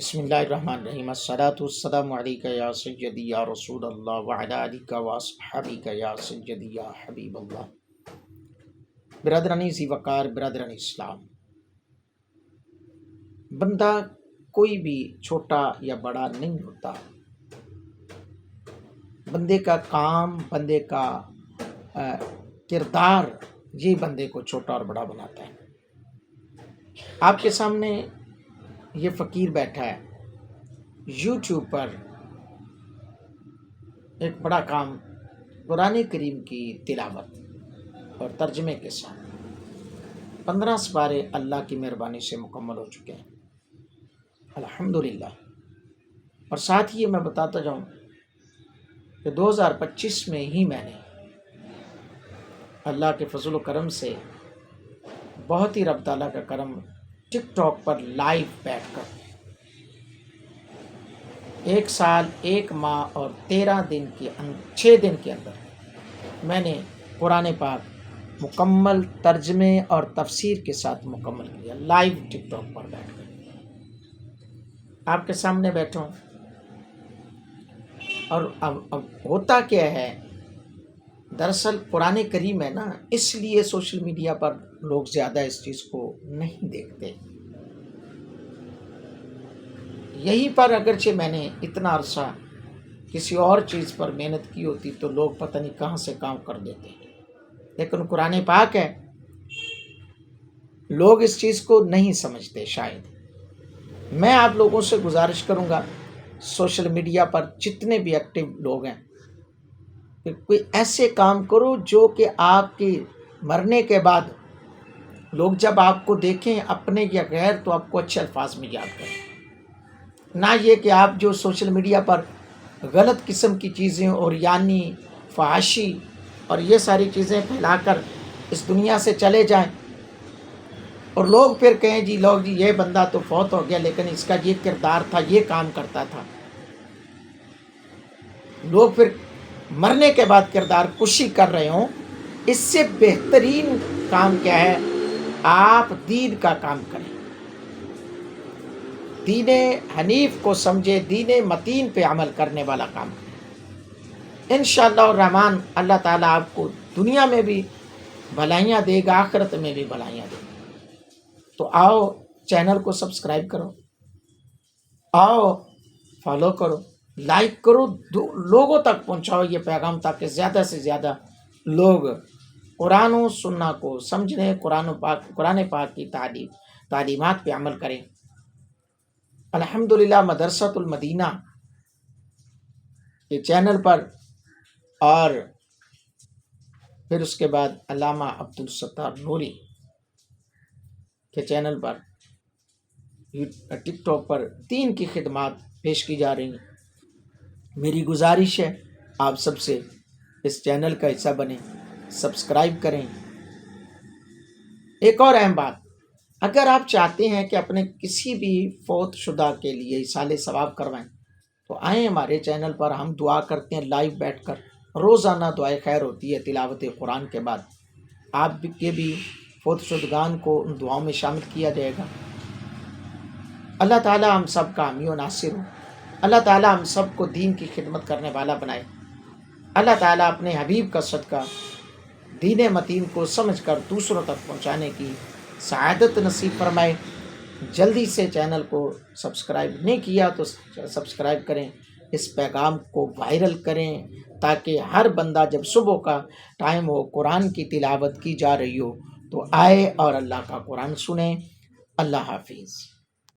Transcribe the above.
بسم اللہ الرحمن الرحیم الصلاۃ والسلام علیک یا سیدی یا رسول اللہ وعلی آلک واصحابک یا سیدی یا حبیب اللہ۔ برادرانی ذی وقار، برادرانی اسلام، بندہ کوئی بھی چھوٹا یا بڑا نہیں ہوتا۔ بندے کا کام، بندے کا کردار یہ بندے کو چھوٹا اور بڑا بناتا ہے۔ آپ کے سامنے یہ فقیر بیٹھا ہے، یوٹیوب پر ایک بڑا کام قرآن کریم کی تلاوت اور ترجمے کے ساتھ 15 سپارے اللہ کی مہربانی سے مکمل ہو چکے ہیں، الحمدللہ۔ اور ساتھ ہی میں بتاتا جاؤں کہ 2025 میں ہی میں نے اللہ کے فضل و کرم سے، بہت ہی رب تعالیٰ کا کرم، ٹک ٹاک پر لائیو بیٹھ کر 1 سال 1 ماہ اور 6 دن کے اندر میں نے قرآن پاک مکمل ترجمے اور تفسیر کے ساتھ مکمل کیا، لائیو ٹک ٹاک پر بیٹھ کر آپ کے سامنے بیٹھا ہوں۔ اور اب ہوتا کیا ہے، دراصل قرآن کریم ہے نا، اس لیے سوشل میڈیا پر لوگ زیادہ اس چیز کو نہیں دیکھتے۔ یہی پر اگرچہ میں نے اتنا عرصہ کسی اور چیز پر محنت کی ہوتی تو لوگ پتہ نہیں کہاں سے کام کر دیتے، لیکن قرآن پاک ہے، لوگ اس چیز کو نہیں سمجھتے شاید۔ میں آپ لوگوں سے گزارش کروں گا، سوشل میڈیا پر جتنے بھی ایکٹیو لوگ ہیں، کہ کوئی ایسے کام کرو جو کہ آپ کے مرنے کے بعد لوگ جب آپ کو دیکھیں، اپنے یا غیر، تو آپ کو اچھے الفاظ میں یاد کریں۔ نہ یہ کہ آپ جو سوشل میڈیا پر غلط قسم کی چیزیں اور یعنی فحاشی اور یہ ساری چیزیں پھیلا کر اس دنیا سے چلے جائیں، اور لوگ پھر کہیں جی یہ بندہ تو فوت ہو گیا لیکن اس کا یہ کردار تھا، یہ کام کرتا تھا۔ لوگ پھر مرنے کے بعد کردار کشی کر رہے ہوں، اس سے بہترین کام کیا ہے؟ آپ دین کا کام کریں، دین حنیف کو سمجھے، دین متین پہ عمل کرنے والا کام کریں۔ انشاءاللہ الرحمن اللہ تعالیٰ آپ کو دنیا میں بھی بھلائیاں دے گا، آخرت میں بھی بھلائیاں دے گا۔ تو آؤ چینل کو سبسکرائب کرو، آؤ فالو کرو، لائک کرو، لوگوں تک پہنچاؤ یہ پیغام، تاکہ زیادہ سے زیادہ لوگ قرآن و سنہ کو سمجھنے، قرآن پاک کی تعلیمات پہ عمل کریں۔ الحمدللہ مدرسۃ المدینہ کے چینل پر، اور پھر اس کے بعد علامہ عبدالستار نوری کے چینل پر، ٹک ٹاک پر دین کی خدمات پیش کی جا رہی ہیں۔ میری گزارش ہے آپ سب سے اس چینل کا حصہ بنیں، سبسکرائب کریں۔ ایک اور اہم بات، اگر آپ چاہتے ہیں کہ اپنے کسی بھی فوت شدہ کے لیے ایصال ثواب کروائیں تو آئیں ہمارے چینل پر، ہم دعا کرتے ہیں لائیو بیٹھ کر، روزانہ دعائے خیر ہوتی ہے تلاوت قرآن کے بعد۔ آپ کے بھی فوت شدگان کو ان دعاؤں میں شامل کیا جائے گا۔ اللہ تعالیٰ ہم سب کا حامی و ناصر ہو، اللہ تعالیٰ ہم سب کو دین کی خدمت کرنے والا بنائے۔ اللہ تعالیٰ اپنے حبیب کا صدقہ دین متین کو سمجھ کر دوسروں تک پہنچانے کی سعادت نصیب فرمائے۔ جلدی سے چینل کو سبسکرائب نہیں کیا تو سبسکرائب کریں، اس پیغام کو وائرل کریں، تاکہ ہر بندہ جب صبح کا ٹائم ہو، قرآن کی تلاوت کی جا رہی ہو، تو آئے اور اللہ کا قرآن سنیں۔ اللہ حافظ۔